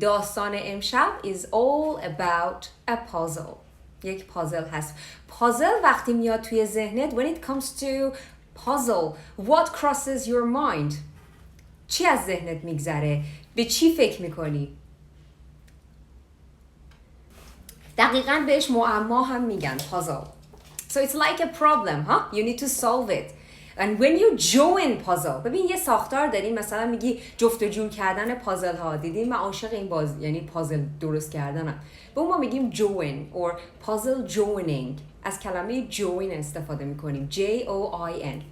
داستان امشب is all about a puzzle. یک پازل هست. پازل وقتی میاد توی ذهنت when it comes to puzzle, what crosses your mind? چی از ذهنت میگذره؟ به چی فکر میکنی؟ دقیقاً بهش معما هم میگن puzzle. So it's like a problem, huh? You need to solve it. And when you join puzzle, ببین یه ساختار داریم، مثلا میگی جفت و جور کردن پازل ها. دیدیم من عاشق این یعنی پازل درست کردنم. به اون ما میگیم join or puzzle joining. از کلمه join استفاده میکنیم. Join.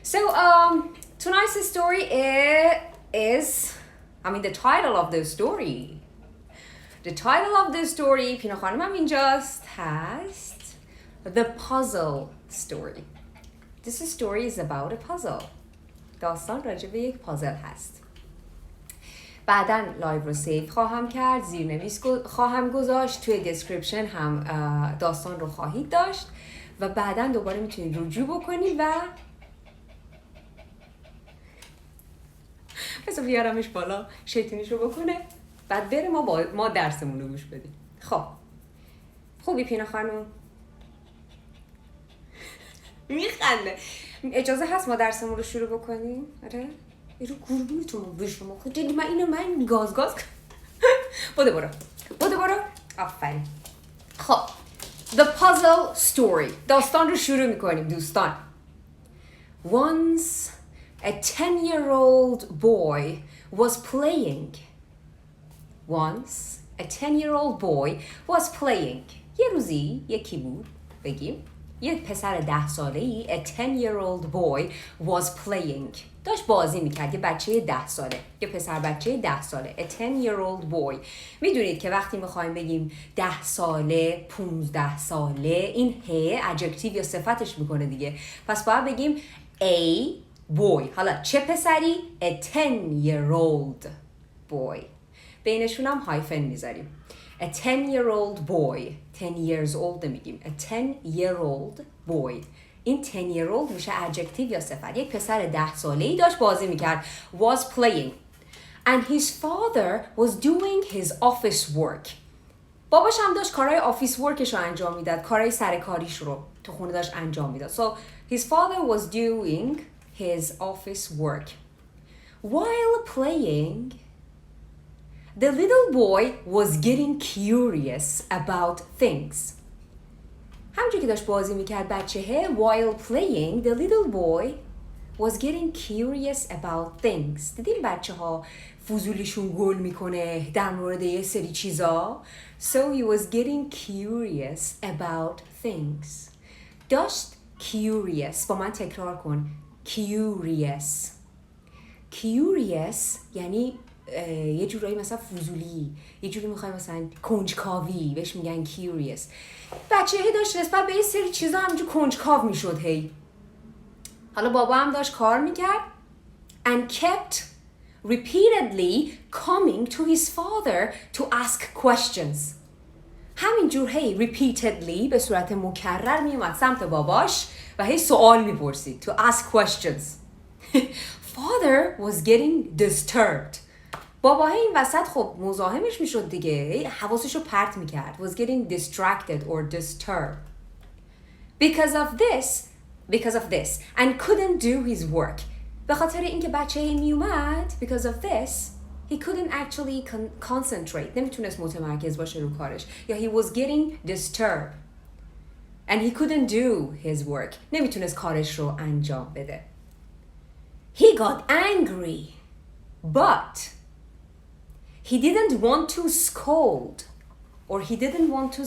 So tonight's story is the title of the story. The title of the story پینا خانمم اینجاست هست The Puzzle Story. This story is about a puzzle. داستان راجع به یک پازل هست. بعداً لایو رو سیو خواهم کرد، زیرنویس خواهم گذاشت، توی دیسکریپشن هم داستان رو خواهید داشت و بعداً دوباره میتونید رجوع بکنید و بذار بیارمش بالا شیطونیش رو بکنه بعد بره ما درسمون رو گوش بدیم. خب خوبی پینا خانم؟ میخنده. اجازه هست ما درسمون رو شروع بکنیم؟ آره؟ ایرو قربونتون رو بشم دیدی من گاز بوده برو آفرین. خب The Puzzle Story. داستان رو شروع میکنیم دوستان. Once a 10-year-old boy was playing. Once a 10-year-old boy was playing. یه روزی یکی بود بگیم یه پسر 10 ساله‌ای a 10-year-old boy was playing. داشت بازی میکرد. یه بچه 10 ساله. یه پسر بچه 10 ساله. a 10-year-old boy. میدونید که وقتی میخوایم بگیم 10 ساله 15 ساله این هی ادجکتیو یا صفتش میکنه دیگه. پس باید بگیم a boy. حالا چه پسری؟ a 10-year-old boy. بینشون هم هایفن میذاریم. A 10-year-old boy. 10 years old نمیگیم. A 10-year-old boy. این 10-year-old میشه adjective یا صفت. یک پسر 10 ساله‌ای داشت بازی میکرد. Was playing. And his father was doing his office work. باباش هم داشت کارهای آفیس ورکش رو انجام میداد. کارهای سرکاریش رو تو خونه داشت انجام میداد. So his father was doing his office work. While playing, the little boy was getting curious about things. همونجور که داشت بازی میکرد بچه‌ها while playing the little boy was getting curious about things. دیدین بچه‌ها فضولیشون گل میکنه در مورد یه سری چیزا. So he was getting curious about things. داشت curious. با من تکرار کن. Curious. Curious یعنی یه جورایی مثلا فضولی، یه جوری میخوای مثلا کنجکاوی بهش میگن curious. بچه داشت نسبت به یه سری چیزا همینجور کنجکاو میشد هی. حالا بابا هم داشت کار میکرد and kept repeatedly coming to his father to ask questions. همینجور هی repeatedly به صورت مکرر میومد سمت باباش و هی سوال میپرسید to ask questions. Father was getting disturbed. بابا این وسط خب مزاحمش میشد دیگه حواسش رو پرت میکرد. Was getting distracted or disturbed because of this and couldn't do his work. به خاطر اینکه بچه این میومد because of this he couldn't actually concentrate. نمیتونست متمرکز باشه رو کارش. یا he was getting disturbed and he couldn't do his work. نمیتونست کارش رو انجام بده. He got angry but he didn't want to scold or he didn't want to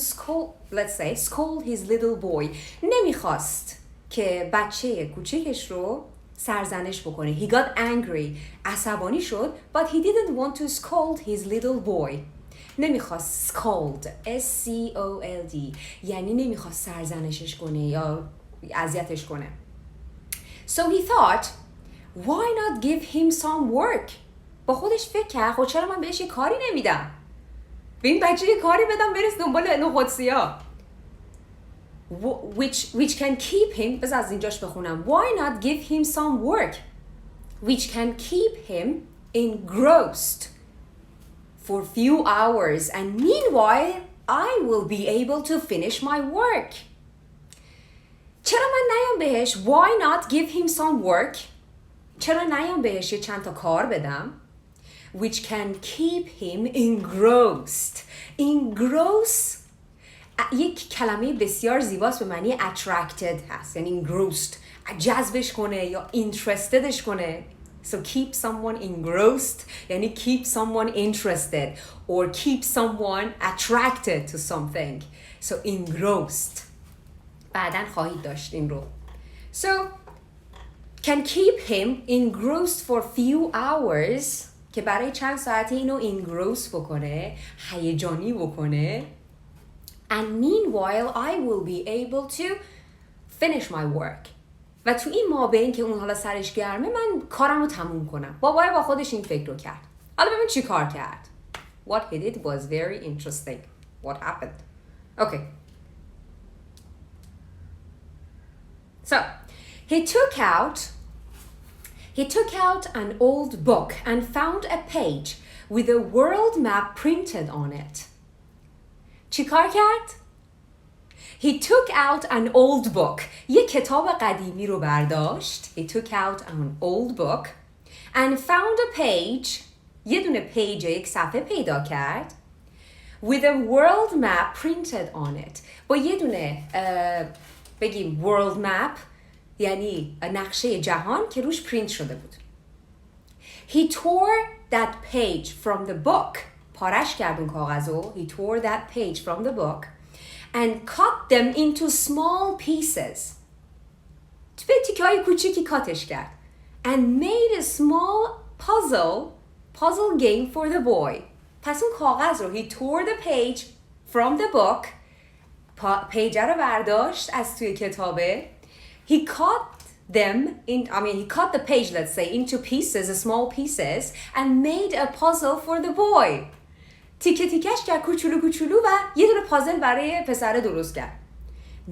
scold his little boy. نمیخواست که بچه کوچکش رو سرزنش بکنه. He got angry. عصبانی شد but he didn't want to scold his little boy. نمیخواست scold S-C-O-L-D یعنی نمیخواست سرزنشش کنه یا اذیتش کنه. So he thought why not give him some work. با خودش فکر کرد خب چرا من بهش یه کاری نمیدم؟ به این بچه یه کاری بدم برس دنبال نخود سیاه. Which can keep him بذار از اینجاش بخونم. Why not give him some work which can keep him engrossed for few hours and meanwhile I will be able to finish my work. چرا من نیام بهش why not give him some work چرا نیام بهش یه چند تا کار بدم which can keep him engrossed. engross یک کلمه بسیار زیباست به معنی attracted هست، یعنی engrossed جذبش کنه یا interestedش کنه. So keep someone engrossed یعنی keep someone interested or keep someone attracted to something. So engrossed بعداً خواهید داشت این رو. So can keep him engrossed for few hours که برای چند ساعته اینو engross بکنه، هیجانی بکنه. And meanwhile I will be able to finish my work. و تو این مابین که اون حالا سرش گرمه من کارم رو تموم کنم. بابای با خودش این فکر رو کرد. حالا ببین چی کار کرد. What he did was very interesting. What happened? Okay. So, he took out an old book and found a page with a world map printed on it. چی کار کرد؟ He took out an old book. یه کتاب قدیمی رو برداشت. He took out an old book and found a page. یه دونه پیج یک صفحه پیدا کرد. With a world map printed on it. با یه دونه بگیم world map یعنی نقشه جهان که روش پرینت شده بود. He tore that page from the book. پارش کرد اون کاغذو. He tore that page from the book and cut them into small pieces. به تیکه‌های کوچیکی کاتش کرد. And made a small puzzle game for the boy. پس اون کاغذ رو he tore the page from the book. پیجه رو برداشت از توی کتابه. He cut the page, let's say, into pieces, small pieces, and made a puzzle for the boy. تیکه تیکش کرد کوچولو کوچولو و یه دونه پازل برای پسر درست کرد.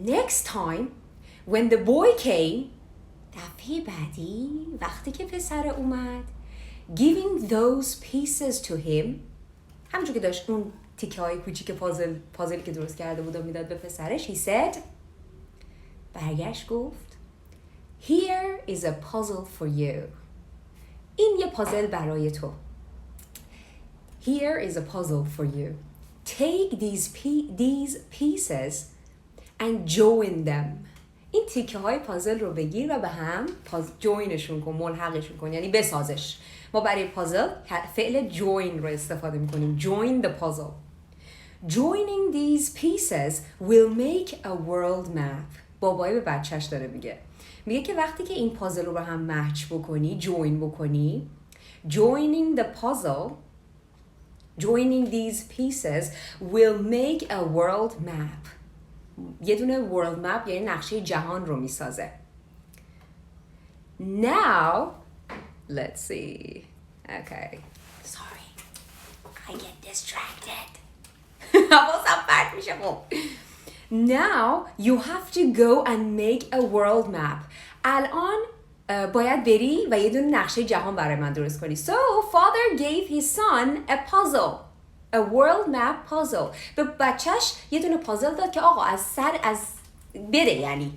Next time, when the boy came, دفعه بعدی وقتی که پسر اومد, giving those pieces to him, همونجور که داشت اون تیکه های کوچیک پازلی که درست کرده بود و میداد به پسرش, he said, برگشت گفت, here is a puzzle for you. این یه پازل برای تو. Here is a puzzle for you. Take these pieces and join them. این تیکه های پازل رو بگیر و به هم جوینشون کن، ملحقشون کن، یعنی بسازش. ما برای پازل فعل join رو استفاده میکنیم. Join the puzzle. Joining these pieces will make a world map. بابای به بچهش داره میگه که وقتی که این پازل رو به هم مچ بکنی، جوین بکنی, joining these pieces will make a world map. یه دونه world map یعنی نقشه جهان رو میسازه. Now, let's see. Okay. Sorry. I get distracted. حواسم پرت میشه خب. Now you have to go and make a world map. الان باید بری و یه دونه نقشه جهان برای من درست کنی. So father gave his son a puzzle. A world map puzzle. به بچهش یه دونه پازل داد که آقا از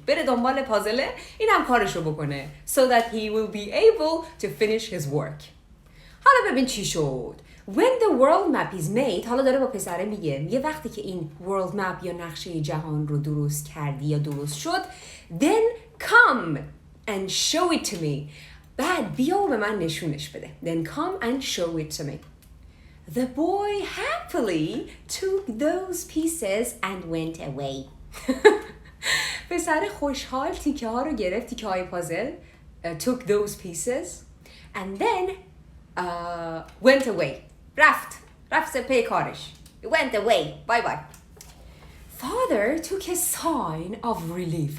بره دنبال پازله این هم کارشو بکنه. So that he will be able to finish his work. حالا ببین چی شد. When the world map is made, حالا داره با پسره میگه وقتی که این world map یا نقشه جهان رو درست کردی یا درست شد, then come and show it to me. بعد بیا و به من نشونش بده. Then come and show it to me. The boy happily took those pieces and went away. پسر خوشحال تیکه ها رو گرفت, تیکه های پازل, took those pieces and then went away. رفت پی کارش. Went away. Bye bye. Father took a sign of relief.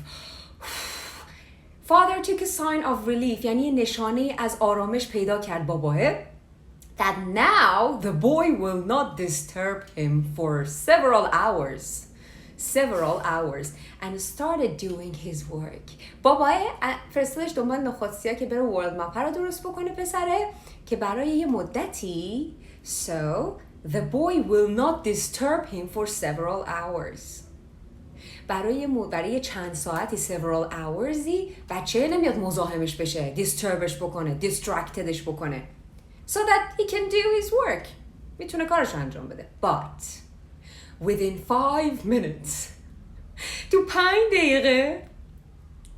Father took a sign of relief یعنی نشانه از آرامش پیدا کرد باباه. That now the boy will not disturb him for several hours and started doing his work. باباه فرستادش دنبال نخستی‌ها که بره ورلد مپ رو درست بکنه پسره که برای یه مدتی. So The boy will not disturb him for several hours. برای چند ساعتی several hoursی بچه نمیاد مزاحمش بشه، disturbش بکنه، distractedش بکنه. So that he can do his work. میتونه کارش انجام بده. But within 5 minutes, تو 5 دقیقه,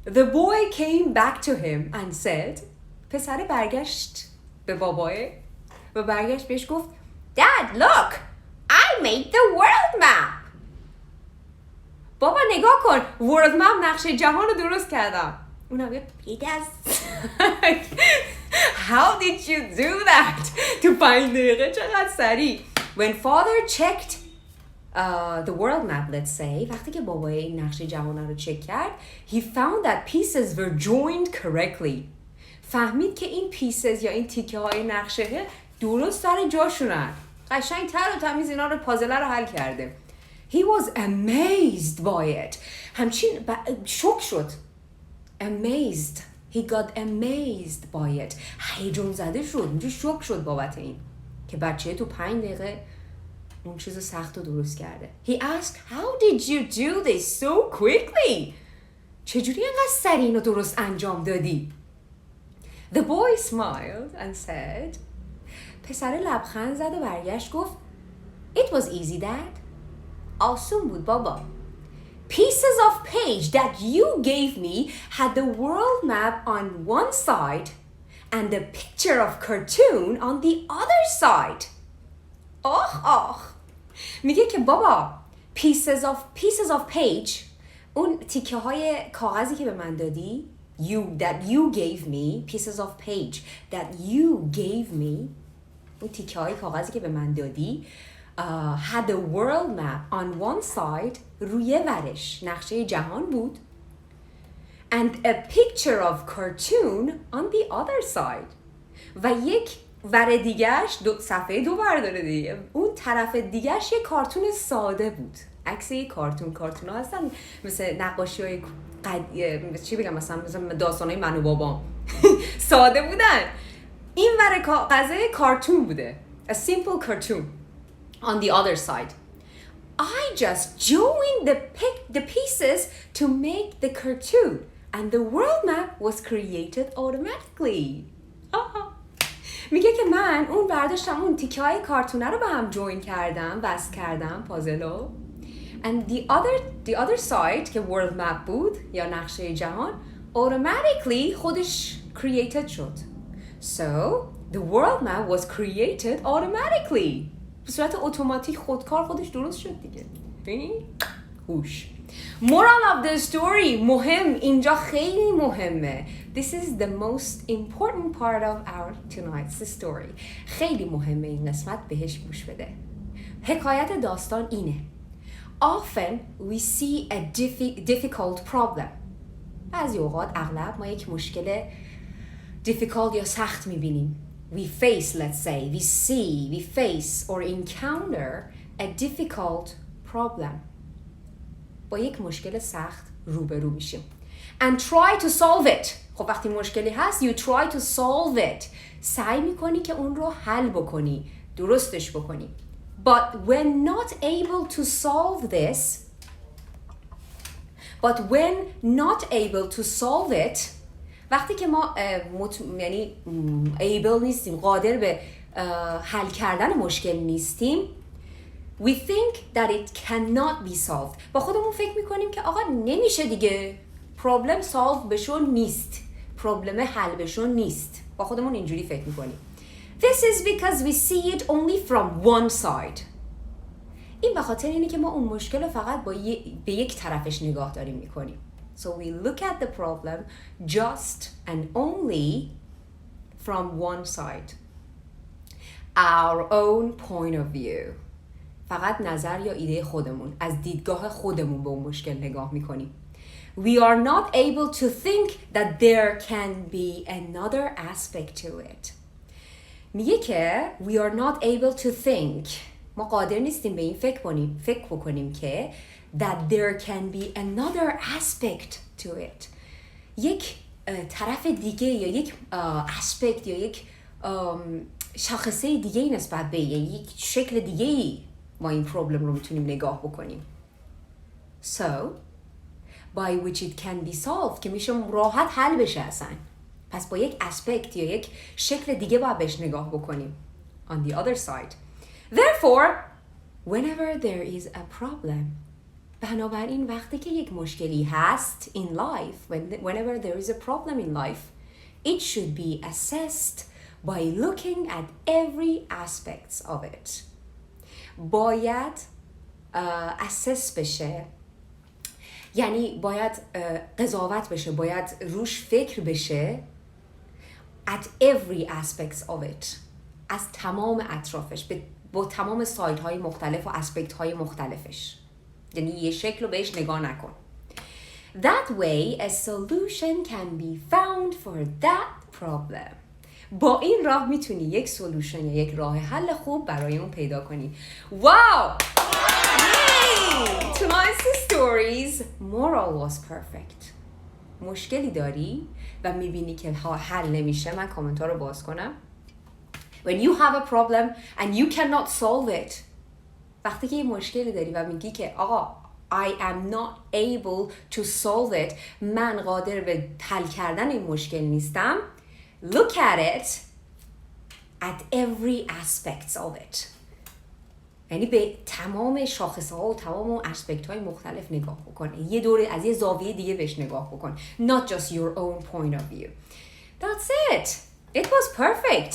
the boy came back to him and said, پسر برگشت به بابای و برگشت بهش گفت, Dad, look, I made the world map. بابا نگاه کن، world map نقشه جهان رو درست کردم. اونم یه How did you do that? تو 5 دقیقه چقدر سریع. When father checked the world map, let's say, وقتی که بابای این نقشه جهان رو چک کرد, he found that pieces were joined correctly. فهمید که این pieces یا این تیکه های نقشه درست سر جاشونن. قشنگ تر و تمیز اینا رو پازل رو حل کرده. He was amazed by it. همچین شوک شد. Amazed. He got amazed by it. هیجان زده شد. اونجا شوک شد بابت این که بچه تو 5 دقیقه اون چیز سخت رو درست کرده. He asked, how did you do this so quickly? چجوری انقدر سریع اینو درست انجام دادی؟ The boy smiled and said, پسر لبخند زد و برگشت گفت, It was easy, Dad. آسون بود بابا. Pieces of page that you gave me had the world map on one side and the picture of cartoon on the other side. آخ. میگه که بابا pieces of page, اون تیکه های کاغذی که به من دادی, that you gave me, pieces of page that you gave me, اون تیکه های کاغذی که به من دادی, had the world map on one side, روی ورش نقشه جهان بود, and a picture of cartoon on the other side, و یک ور دیگهش صفحه 2 برداره دیگه, اون طرف دیگهش یک کارتون ساده بود. عکس یک کارتون ها هستن مثل نقاشی های چی بگم, مثلا داستان های من و بابام ساده بودن. این ور کاغذه کارتون بوده, a simple cartoon on the other side. I just joined the pieces to make the cartoon and the world map was created automatically. میگه که من اون برداشتم اون تیکه های کارتونه رو به هم جوین کردم, وصل کردم پازلو, and the other side که world map بود یا نقشه جهان automatically خودش created شد. So the world map was created automatically. به صورت اتوماتیک خودکار خودش درست شد دیگه. ببین؟ هوش. Moral of the story, مهم, اینجا خیلی مهمه. This is the most important part of our tonight's story. خیلی مهمه این قسمت, بهش گوش بده. حکایت داستان اینه. Often we see a difficult problem. بعضی اوقات اغلب ما یک مشکل difficult یا سخت میبینیم. We face, let's say, we face or encounter a difficult problem. با یک مشکل سخت روبرو میشیم. And try to solve it. خب وقتی مشکلی هست, you try to solve it. سعی میکنی که اون رو حل بکنی, درستش بکنی. But when not able to solve it, وقتی که ما یعنی able نیستیم, قادر به حل کردن مشکل نیستیم, we think that it cannot be solved. با خودمون فکر میکنیم که آقا نمیشه دیگه, problem solve بشون نیست, problem حل بشون نیست. با خودمون اینجوری فکر میکنیم. This is because we see it only from one side. این به خاطر اینه که ما اون مشکل رو فقط به یک طرفش نگاه داریم میکنیم. So we look at the problem just and only from one side. Our own point of view. فقط نظر یا ایده خودمون, از دیدگاه خودمون به اون مشکل نگاه میکنیم. We are not able to think that there can be another aspect to it. میگه که we are not able to think, ما قادر نیستیم به این فکر بکنیم که that there can be another aspect to it. یک طرف دیگه یا یک aspect یا یک شاخصه دیگه نسبت به یک شکل دیگه ما این پروبلم رو میتونیم نگاه بکنیم. So, by which it can be solved که میشه راحت حل بشه اصلا. پس با یک اسپکت یا یک شکل دیگه باید بهش نگاه بکنیم. On the other side. Therefore, whenever there is a problem. بنابراین وقتی که یک مشکلی هست in life, whenever there is a problem in life, it should be assessed by looking at every aspects of it. باید assess بشه، یعنی باید قضاوت بشه، باید روش فکر بشه at every aspects of it، از تمام اطرافش، با تمام سایت های مختلف و اسپکت های مختلفش، یعنی یه شکل رو بهش نگاه نکن. That way a solution can be found for that problem. با این راه میتونی یک سولوشن یا یک راه حل خوب برای اون پیدا کنی. Wow! Yay! Tonight's stories moral was perfect. مشکلی داری و میبینی که حل نمیشه، من کامنت ها رو باز کنم. When you have a problem and you cannot solve it. وقتی که یه مشکلی داری و میگی که آقا I am not able to solve it، من قادر به حل کردن این مشکل نیستم. Look at it at every aspects of it. یعنی به تمام شاخصه ها و تمام اسپکت های مختلف نگاه بکن. یه دوره از یه زاویه دیگه بهش نگاه بکن. Not just your own point of view. That's it. It was perfect.